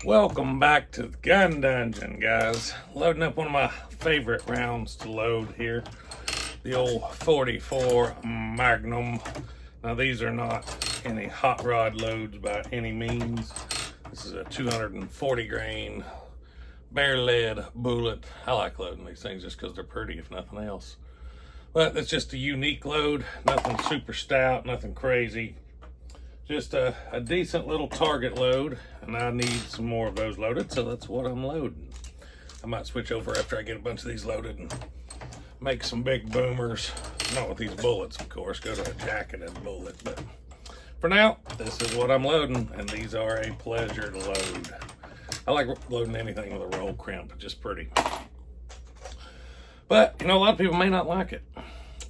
Welcome back to the Gun Dungeon, guys. Loading up one of my favorite rounds to load here. The old 44 Magnum. Now these are not any hot rod loads by any means. This is a 240 grain bare lead bullet. I like loading these things just because they're pretty, if nothing else. But it's just a unique load. Nothing super stout, nothing crazy. Just a decent little target load, and I need some more of those loaded, so that's what I'm loading. I might switch over after I get a bunch of these loaded and make some big boomers. Not with these bullets, of course, go to a jacketed bullet, but for now, this is what I'm loading, and these are a pleasure to load. I like loading anything with a roll crimp, it's just pretty. But, you know, a lot of people may not like it,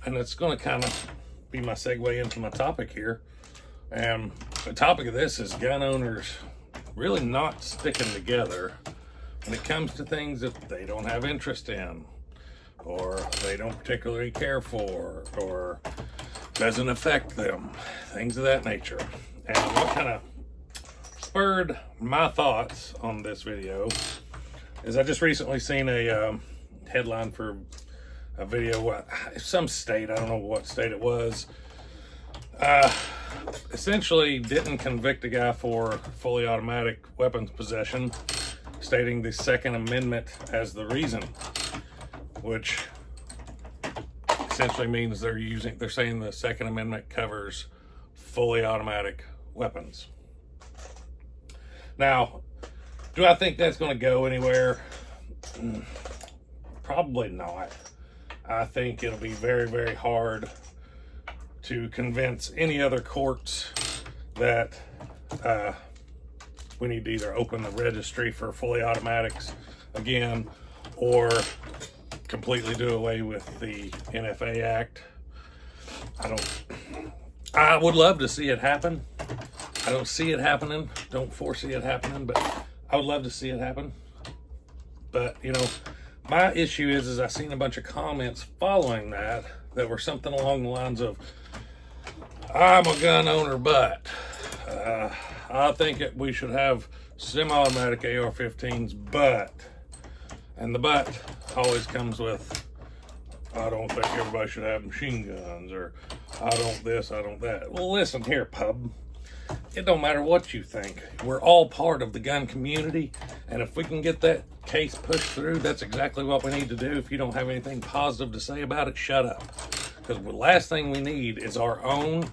and it's gonna kind of be my segue into my topic here. And the topic of this is gun owners really not sticking together when it comes to things that they don't have interest in, or they don't particularly care for, or doesn't affect them, things of that nature. And what kind of spurred my thoughts on this video is I just recently seen a headline for a video, some state, I don't know what state it was, essentially didn't convict a guy for fully automatic weapons possession, stating the Second Amendment as the reason, which essentially means they're saying the Second Amendment covers fully automatic weapons. Now, do I think that's going to go anywhere? Probably not. I think it'll be very, very hard to convince any other courts that we need to either open the registry for fully automatics again or completely do away with the NFA Act. I would love to see it happen. I don't see it happening. Don't foresee it happening, but I would love to see it happen. But, you know, my issue is I seen a bunch of comments following that were something along the lines of, I'm a gun owner, but I think we should have semi-automatic AR-15s, but, and the but always comes with, I don't think everybody should have machine guns, or I don't this, I don't that. Well, listen here, pub. It don't matter what you think. We're all part of the gun community, and if we can get that case pushed through, that's exactly what we need to do. If you don't have anything positive to say about it, shut up. Because the last thing we need is our own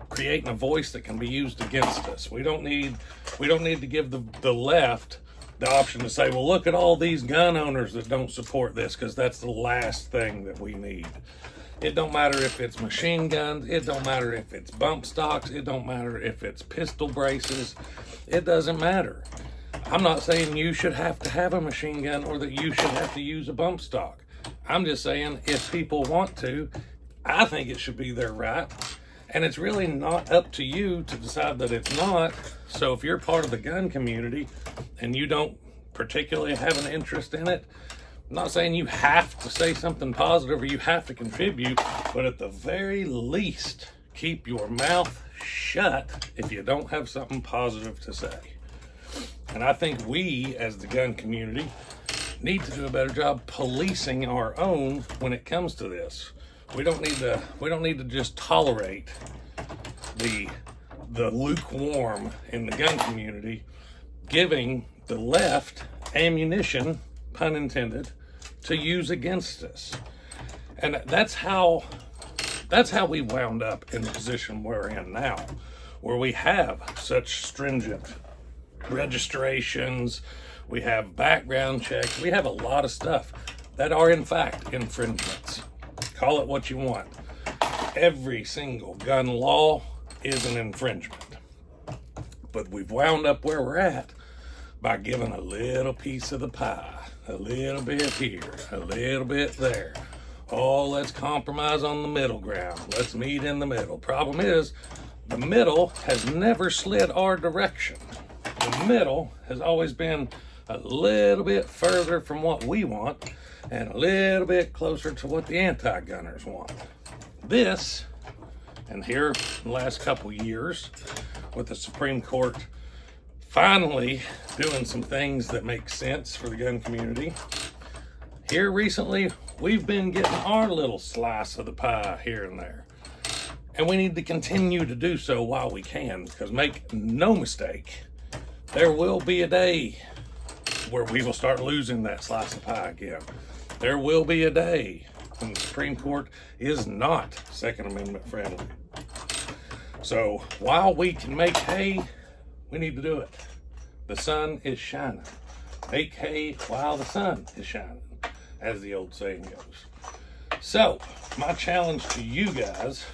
creating a voice that can be used against us. We don't need to give the left the option to say, well, look at all these gun owners that don't support this, because that's the last thing that we need. It don't matter if it's machine guns, it don't matter if it's bump stocks, it don't matter if it's pistol braces, it doesn't matter. I'm not saying you should have to have a machine gun or that you should have to use a bump stock. I'm just saying if people want to, I think it should be their right. And it's really not up to you to decide that it's not. So if you're part of the gun community and you don't particularly have an interest in it, I'm not saying you have to say something positive or you have to contribute, but at the very least, keep your mouth shut if you don't have something positive to say. And I think we, as the gun community, need to do a better job policing our own when it comes to this. We don't need to just tolerate the lukewarm in the gun community giving the left ammunition, pun intended, to use against us. And that's how we wound up in the position we're in now, where we have such stringent registrations, we have background checks, we have a lot of stuff that are in fact infringements. Call it what you want. Every single gun law is an infringement. But we've wound up where we're at by giving a little piece of the pie, a little bit here, a little bit there. Oh, let's compromise on the middle ground. Let's meet in the middle. Problem is, the middle has never slid our direction. The middle has always been a little bit further from what we want and a little bit closer to what the anti-gunners want. This, and here in the last couple years, with the Supreme Court finally doing some things that make sense for the gun community. Here recently, we've been getting our little slice of the pie here and there. And we need to continue to do so while we can, because make no mistake, there will be a day where we will start losing that slice of pie again. There will be a day when the Supreme Court is not Second Amendment friendly. So while we can make hay, we need to do it. The sun is shining. Make hay while the sun is shining, as the old saying goes. So my challenge to you guys,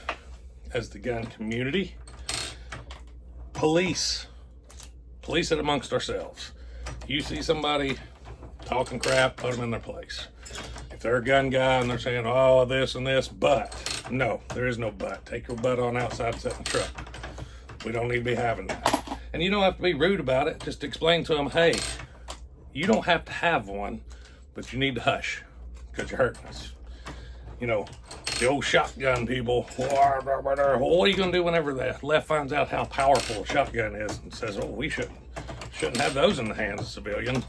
as the gun community, police it amongst ourselves. You see somebody talking crap, put them in their place. If they're a gun guy and they're saying, oh, this and this, but, no, there is no but. Take your butt on outside, sit in the truck. We don't need to be having that. And you don't have to be rude about it. Just explain to them, hey, you don't have to have one, but you need to hush, because you're hurting us. You know, the old shotgun people, well, what are you going to do whenever the left finds out how powerful a shotgun is and says, oh, we shouldn't have those in the hands of civilians.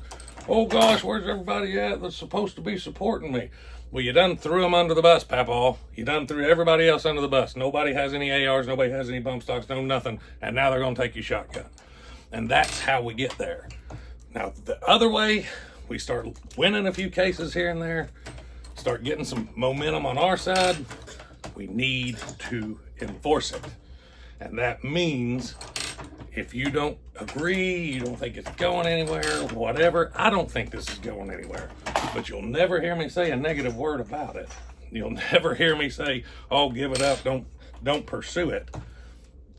Oh gosh, where's everybody at that's supposed to be supporting me? Well, you done threw them under the bus, Papaw. You done threw everybody else under the bus. Nobody has any ARs, nobody has any bump stocks, no nothing. And now they're going to take your shotgun. And that's how we get there. Now, the other way, we start winning a few cases here and there, start getting some momentum on our side, we need to enforce it. And that means if you don't agree, you don't think it's going anywhere, whatever, I don't think this is going anywhere. But you'll never hear me say a negative word about it. You'll never hear me say, oh, give it up, don't pursue it.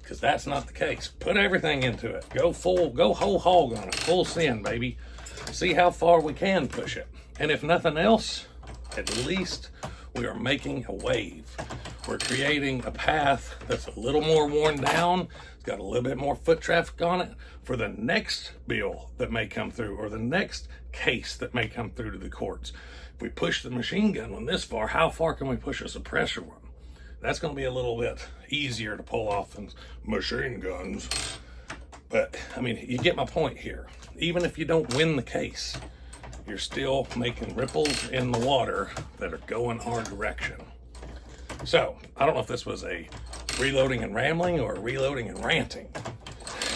Because that's not the case. Put everything into it. Go whole hog on it, full send, baby. See how far we can push it. And if nothing else, at least we are making a wave. We're creating a path that's a little more worn down. It's got a little bit more foot traffic on it for the next bill that may come through, or the next case that may come through to the courts. If we push the machine gun one this far, how far can we push a suppressor one? That's going to be a little bit easier to pull off than machine guns. But, I mean, you get my point here. Even if you don't win the case, you're still making ripples in the water that are going our direction. So, I don't know if this was a reloading and rambling or a reloading and ranting.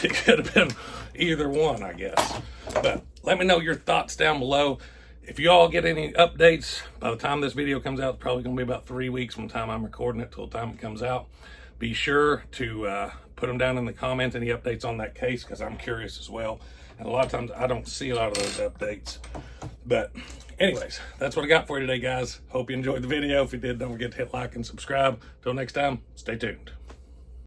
It could have been either one, I guess. But let me know your thoughts down below. If you all get any updates, by the time this video comes out, it's probably going to be about 3 weeks from the time I'm recording it till the time it comes out. Be sure to put them down in the comments, any updates on that case, because I'm curious as well. And a lot of times I don't see a lot of those updates. But anyways, that's what I got for you today, guys. Hope you enjoyed the video. If you did, don't forget to hit like and subscribe. Till next time, stay tuned.